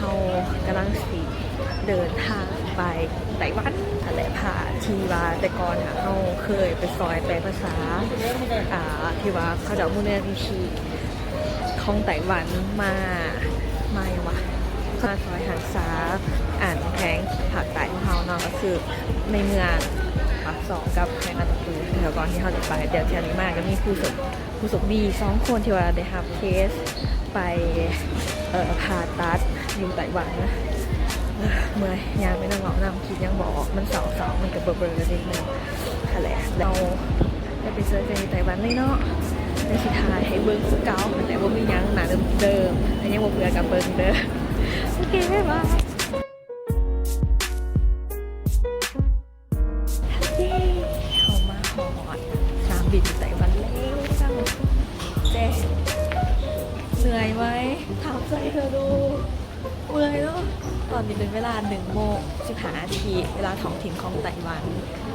เรากำลังสิเดินทางไปไต้หวันแต่ผ่าทีว่าแต่ก่อนเราเคยไปซอยแปลภาษาที่ว่าเขาจะมูลนิธิของไต้หวันมาอย่างวะมาซอยหันษาอ่านแพงผักไต่ของเราเนาะก็คือในเมืองปากสองกับแพงอัตตปือแถวก่อนที่เขาจะไปเดี๋ยวเที่ยวนี้มากก็มีผู้สมดี2 คนที่ว่าได้รับเคสไปผ่าตัดอยู่ไต้หวันนะเมื่อยยังไม่ต้องเหงานำคิดยังบอกมันสองมันกับเบอร์กันนิดนึงค่ะแหละเราได้ไปเจอกันในไต้หวันเลยเนาะในสุดท้ายให้เบิ้งคือเก่าแต่ว่ามียังหนาเดิมแต่ยังบ่เบื่อกับเบิ้งเด้อโอเคบ๊ายบายเขามาหอดสนามบินไต้หวันแล้วจังเจ๊เหนื่อยไหมถามใจเธอดูเมื่อยเนาะตอนนี้เป็นเวลา1:15 นาทีเวลาท้องถิ่นของไต้หวัน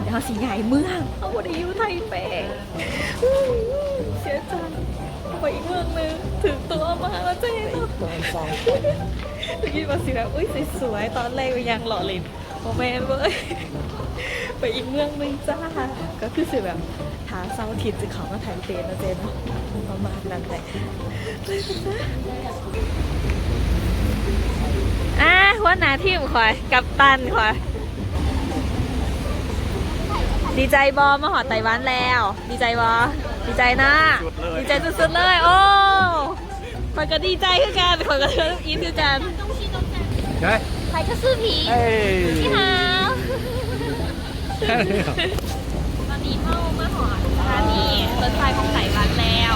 แล้วเขาสีใหญ่เมืองเขาบ่ได้อยู่ไทเปเสียใจไปอีกเมืองนึงถึงตัวมาแล้วเจ๊เนาะตะกี้มาสิแบบอุ้ยสวยๆตอนแรกยังหล่อเลยโมเมนต์เว้ยไปอีกเมืองนึงจ้าก็คือสิแบบทางเซาทิศจะเขามาไทเปนะเจ๊เนาะประมาณนั้นแหละหัวหน้าทีมคอยกัปตันคอยดีใจบอมาหอดไต้หวันแล้วดีใจบอดีใจนะดีใจสุดๆเลยโอ้คอยก็ดีใจคือกันคอยก็อินคือกันใครก็ซื้อผีพี่ฮาวตอนนี้เข้ามาหอดสถานีรถไฟของไต้หวันแล้ว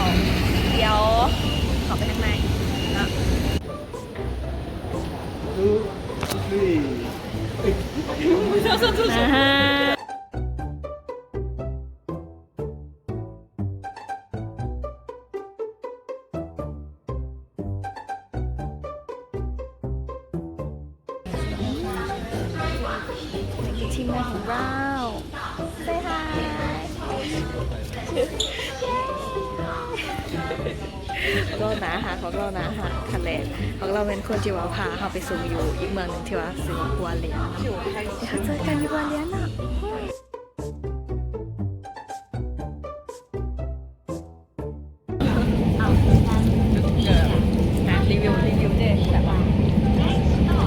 เดี๋ยวขอไปข้างในนะทีมงานของเราเซ่ฮายก็นะฮะของเรานะฮะคันแรกของเราเป็นคนที่ว่าพาเขาไปส่งอยู่อีกเมืองหนึ่งที่ว่าสิงคโปร์เลียนเจอกันที่กัวเลียนอ่ะรีวิวเด็ดแบบว่า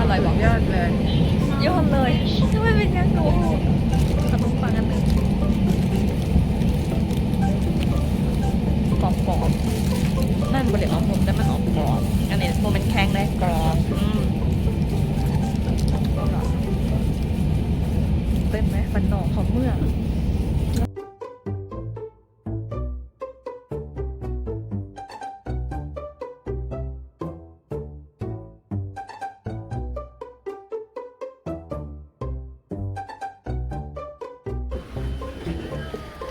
อร่อยบอกยอดเลยทำไมเป็นยังกูขนมปังอันหนึ่งกรอบนั่นบริออมผมแต่มันออกกรอบอันนี้โมเมนต์แข็งได้กรอบเป็นไหมฟันหนอกของเมือง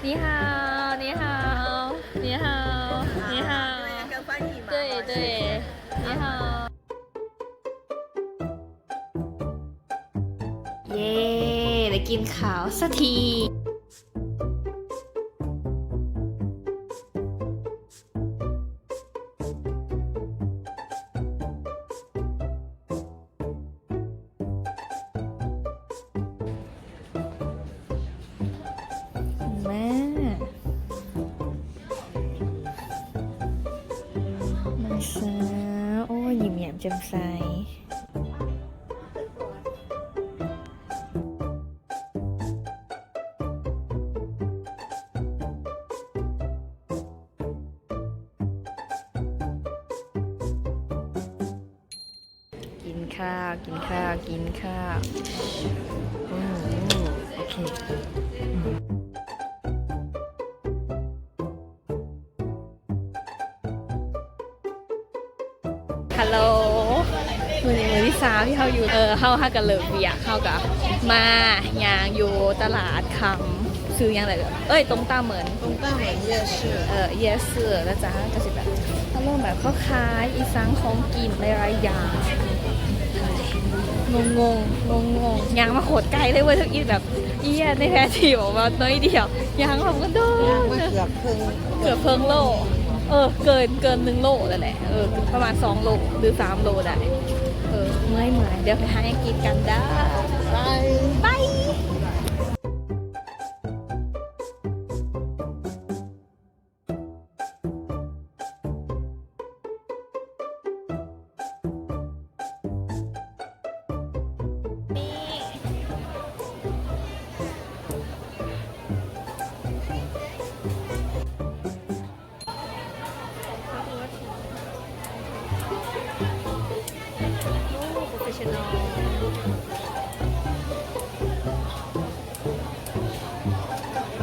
你好，你好，你好，你好，对对，你好，เย้ได้กินข้าวสักทีโอ้ยยิ้มแย้มแจ่มใสกินข้าวโอเคฮัลโหลมือที่3ที่เขาอยู่เข้ากันเลยเบียเข้ากับมายางอยู่ตลาดคำซื้อยังไงตรงตาเหมือนเยสื่อนะจ๊ะก็สิแบบเขาเริ่มแบบเขาขายอีสังของกินหลายอย่างงงยางมาโขดไกลเลยเว้ยทุกอีแบบในแท้ที่บอกว่าน้อยเดียวยางแบบก็โดนเกือบเพิ่งโล เกิน1 โลแล้วแหละประมาณ2 โลหรือ3 โลได้เมื่อยเดี๋ยวไปหายังกินกันได้บาย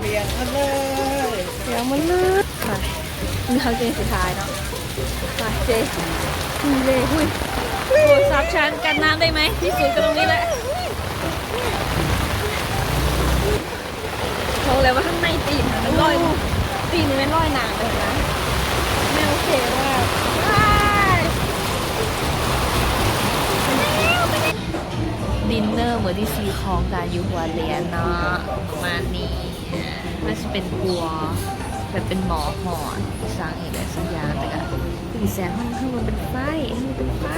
เรียนมาเลย เดี๋ยวมันเลิศไปนี่เขาเกมสุดท้ายเนาะไปเจ๊คุยเลยคุยโทรศัพท์ฉันกันน้ำได้ไหมที่สุดก็ตรงนี้แหละเขาเลยว่าข้างในตีนมันลอยตีนนี่มันลอยหนาเลยนะไม่โอเคมากดินเนอร์มื้อที่ 4ของการอยู่หัวเรียนเนาะประมาณนี้น่าจะเป็นกัวแบบเป็นหมอหอนสร้างอะไรสักอย่างแต่ก็ตีแสงข้างมันเป็นไฟไป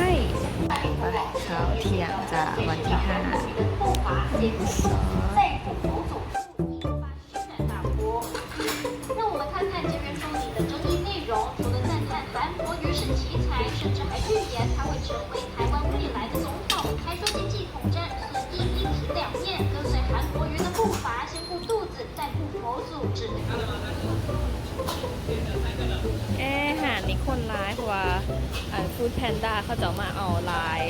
เช้าเที่ยงจะวันที่5让我们看看这篇说明的争议内容。除了赞叹韩国鱼是奇才，甚至还预言他会成为台湾未来的总统，还说经济统战是一体两面，跟随韩国瑜的步伐，先顾肚子，再顾佛祖之类。หานี่คนร้ายเพราะว่าฟู้ดแพนด้าเขาจะมาเอาลาย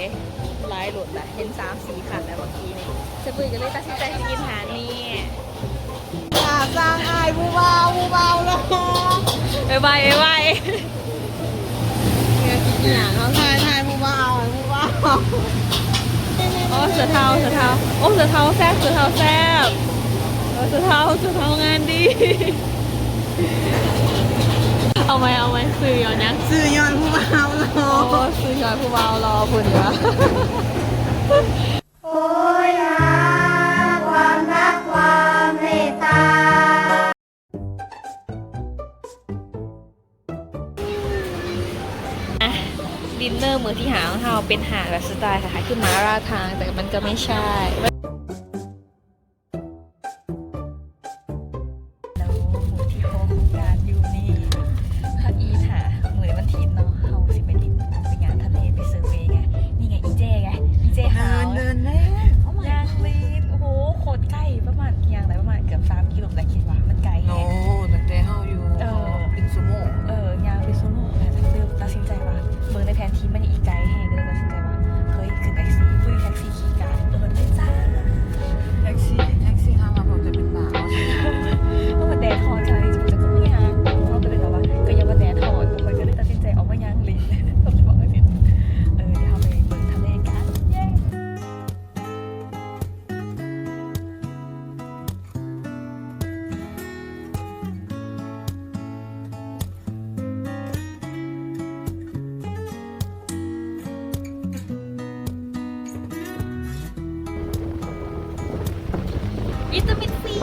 หลุดเห็น3-4คันแล้วเมื่อกี้นี่เจะปุ้ยก็เลยตัดสินใจจะกินหานี่ สร้างอายผู้เบาแล้ว บายอย่างเขาถ่ายผู้เบาอ๋อเสือเทาโอ้เสือเทาแซ่บเสือเทางานดีเอาไหมซื้อย้อนยัง สื่อย้อนผู้เบาแล้ว โอ้ซื้อย้อนผู้เบารอพุ่นวะ โอ้ยหาความรักความเมตตา ดินเนอร์มื้อที่หาของเราเป็นหาแบบสไตล์คล้ายๆคือมาราทางแต่มันก็ไม่ใช่แล้วมื้อที่6ของการอยู่นี่ถ้าอีหามื้อวันทีเนาะเฮาสิไปดินไปงานทะเลไปเซอร์เวย์ไงนี่ไงอีเจหาว เดินเล่น ยางลีนโอ้โหโคตรใกล้ประมาณยางไหนประมาณเกือบ3 กิโลแต่คิดว่ามันไกล โอ้ตั้งแต่เฮาอยู่เป็นสมอง ยางไปโซโล่เริ่มตัดสินใจว่าเบอร์ในแผนที่มันอีกไกลแฮงก็เลยตัดสินใจว่าเฮ้ยขึ้นแท็กซี่คุยแท็กซี่ขี่กันเลยจ้า แท็กซี่ห้ามมาผมจะเป็นหมา เพราะมันแดดถอดใจจะก็ไม่ยางเขาก็เลยบอกว่าก็ยังว่าแดดถอดคนก็เลยตัดสินใจออกมายางลีนผมจะบอกว่าผิดเดี๋ยวเราไปเบิ่งทะเลกันเย้วิตามินซี